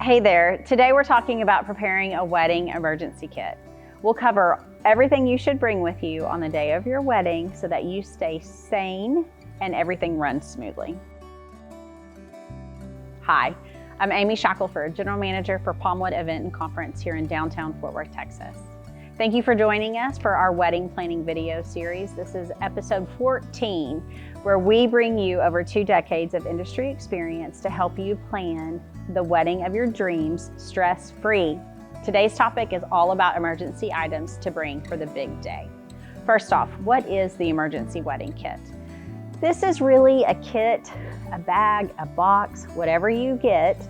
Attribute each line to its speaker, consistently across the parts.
Speaker 1: Hey there, today we're talking about preparing a wedding emergency kit. We'll cover everything you should bring with you on the day of your wedding so that you stay sane and everything runs smoothly. Hi, I'm Amy Shackelford, General Manager for Palmwood Event and Conference here in downtown Fort Worth, Texas. Thank you for joining us for our wedding planning video series. This is episode 14, where we bring you over 2 decades of industry experience to help you plan the wedding of your dreams stress-free. Today's topic is all about emergency items to bring for the big day. First off, what is the emergency wedding kit? This is really a kit, a bag, a box, whatever you get,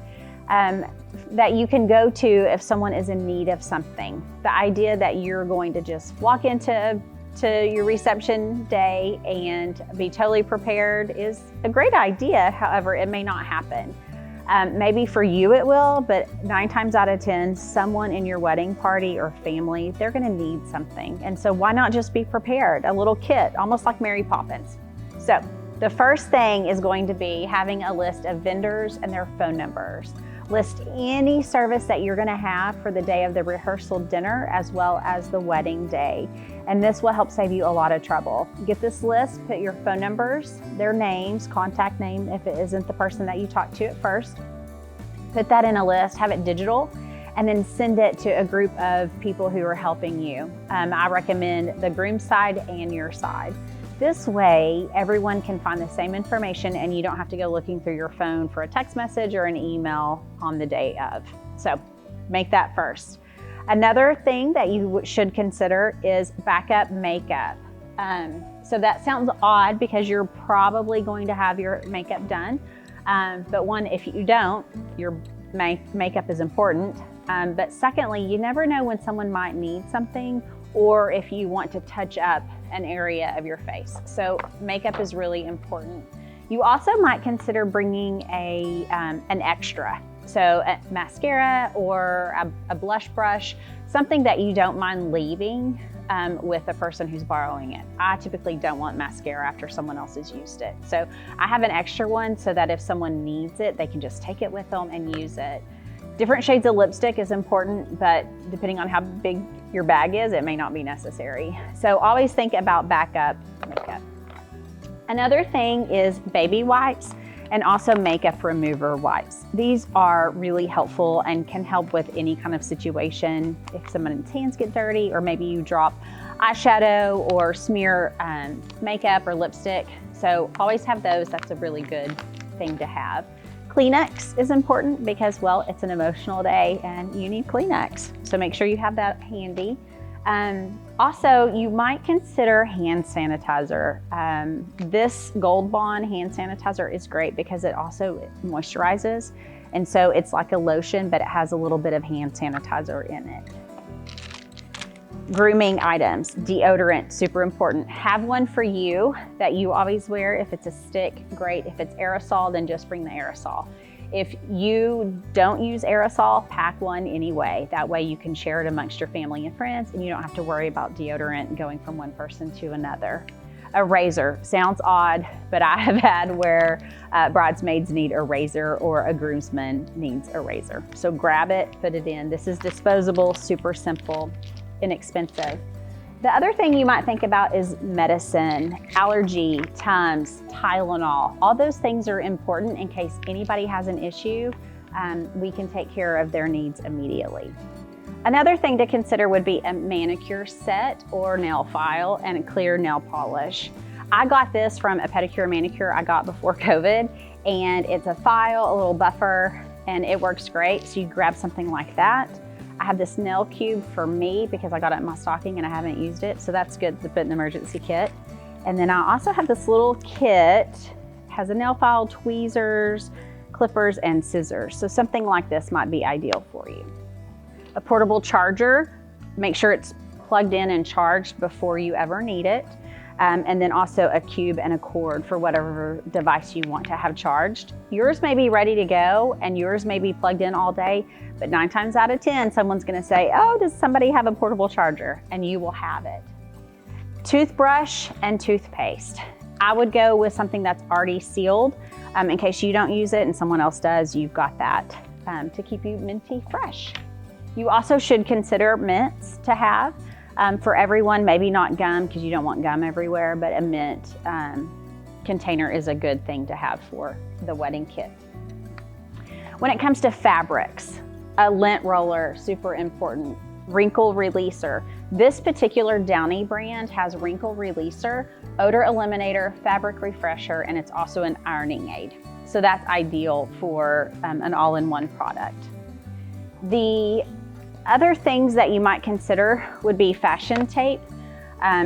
Speaker 1: that you can go to if someone is in need of something. The idea that you're going to just walk into your reception day and be totally prepared is a great idea. However, it may not happen. Maybe for you it will, but 9 times out of 10, someone in your wedding party or family, they're gonna need something. And so why not just be prepared? A little kit, almost like Mary Poppins. So the first thing is going to be having a list of vendors and their phone numbers. List any service that you're gonna have for the day of the rehearsal dinner as well as the wedding day. And this will help save you a lot of trouble. Get this list, put your phone numbers, their names, contact name if it isn't the person that you talked to at first. Put that in a list, have it digital, and then send it to a group of people who are helping you. I recommend the groom's side and your side. This way, everyone can find the same information and you don't have to go looking through your phone for a text message or an email on the day of. So make that first. Another thing that you should consider is backup makeup. So that sounds odd because you're probably going to have your makeup done. But one, if you don't, your makeup is important. But secondly, you never know when someone might need something or if you want to touch up an area of your face. So makeup is really important. You also might consider bringing an extra. So a mascara or a blush brush, something that you don't mind leaving with the person who's borrowing it. I typically don't want mascara after someone else has used it. So I have an extra one so that if someone needs it, they can just take it with them and use it. Different shades of lipstick is important, but depending on how big your bag is, it may not be necessary. So always think about backup makeup. Another thing is baby wipes and also makeup remover wipes. These are really helpful and can help with any kind of situation. If someone's hands get dirty or maybe you drop eyeshadow or smear makeup or lipstick. So always have those. That's a really good thing to have. Kleenex is important because, well, it's an emotional day and you need Kleenex. So make sure you have that handy. Also, you might consider hand sanitizer. This Gold Bond hand sanitizer is great because it also moisturizes. And so it's like a lotion, but it has a little bit of hand sanitizer in it. Grooming items, deodorant, super important. Have one for you that you always wear. If it's a stick, great. If it's aerosol, then just bring the aerosol. If you don't use aerosol, pack one anyway. That way you can share it amongst your family and friends and you don't have to worry about deodorant going from one person to another. A razor, sounds odd, but I have had where bridesmaids need a razor or a groomsman needs a razor. So grab it, put it in. This is disposable, super simple, inexpensive. The other thing you might think about is medicine, allergy, Tums, Tylenol. All those things are important in case anybody has an issue. We can take care of their needs immediately. Another thing to consider would be a manicure set or nail file and a clear nail polish. I got this from a pedicure manicure I got before COVID, and it's a file, a little buffer, and it works great. So you grab something like that. I have this nail cube for me because I got it in my stocking and I haven't used it. So that's good to put in the emergency kit. And then I also have this little kit, has a nail file, tweezers, clippers, and scissors. So something like this might be ideal for you. A portable charger, make sure it's plugged in and charged before you ever need it. And then also a cube and a cord for whatever device you want to have charged. Yours may be ready to go and yours may be plugged in all day, but 9 times out of 10, someone's gonna say, oh, does somebody have a portable charger? And you will have it. Toothbrush and toothpaste. I would go with something that's already sealed in case you don't use it and someone else does, you've got that to keep you minty fresh. You also should consider mints to have for everyone, maybe not gum because you don't want gum everywhere, but a mint container is a good thing to have for the wedding kit. When it comes to fabrics, a lint roller, super important. Wrinkle releaser. This particular Downy brand has wrinkle releaser, odor eliminator, fabric refresher, and it's also an ironing aid. So that's ideal for an all-in-one product. The other things that you might consider would be fashion tape,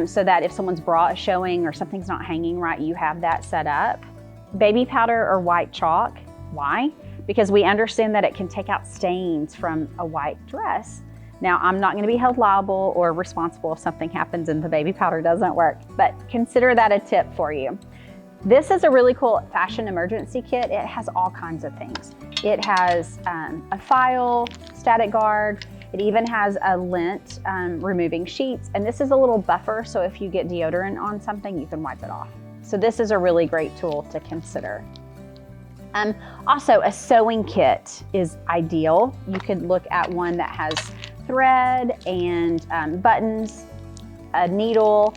Speaker 1: so that if someone's bra is showing or something's not hanging right, you have that set up. Baby powder or white chalk. Why? Because we understand that it can take out stains from a white dress. Now, I'm not going to be held liable or responsible if something happens and the baby powder doesn't work, but consider that a tip for you. This is a really cool fashion emergency kit. It has all kinds of things. It has a file, static guard. It even has a lint removing sheets. And this is a little buffer, so if you get deodorant on something, you can wipe it off. So this is a really great tool to consider. Also, a sewing kit is ideal. You could look at one that has thread and buttons, a needle,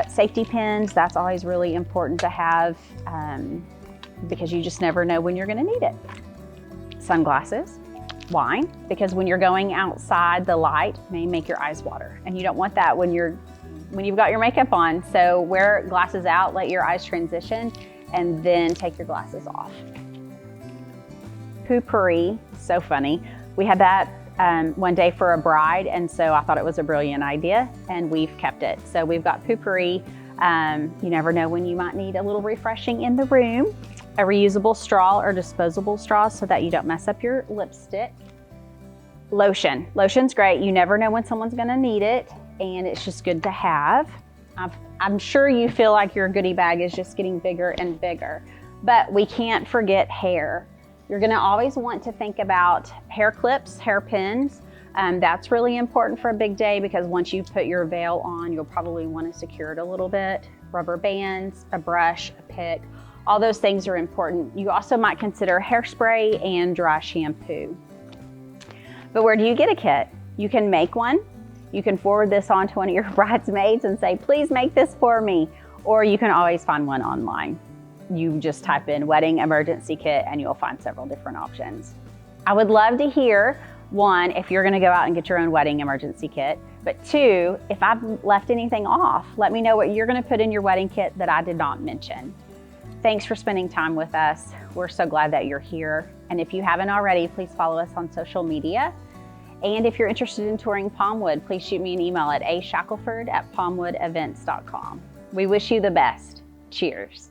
Speaker 1: safety pins. That's always really important to have because you just never know when you're going to need it. Sunglasses. Why? Because when you're going outside, the light may make your eyes water, and you don't want that when you've got your makeup on. So wear glasses out, let your eyes transition, and then take your glasses off. Poopery, so funny. We had that one day for a bride, and so I thought it was a brilliant idea, and we've kept it. So we've got poopery. You never know when you might need a little refreshing in the room. A reusable straw or disposable straws so that you don't mess up your lipstick. Lotion. Lotion's great. You never know when someone's gonna need it, and it's just good to have. I'm sure you feel like your goodie bag is just getting bigger and bigger, but we can't forget hair. You're gonna always want to think about hair clips, hair pins. That's really important for a big day because once you put your veil on, you'll probably want to secure it a little bit. Rubber bands, a brush, a pick, all those things are important. You also might consider hairspray and dry shampoo. But where do you get a kit? You can make one. You can forward this on to one of your bridesmaids and say, please make this for me. Or you can always find one online. You just type in wedding emergency kit and you'll find several different options. I would love to hear, one, if you're gonna go out and get your own wedding emergency kit, but two, if I've left anything off, let me know what you're gonna put in your wedding kit that I did not mention. Thanks for spending time with us. We're so glad that you're here. And if you haven't already, please follow us on social media. And if you're interested in touring Palmwood, please shoot me an email at ashackelford@palmwoodevents.com. We wish you the best. Cheers.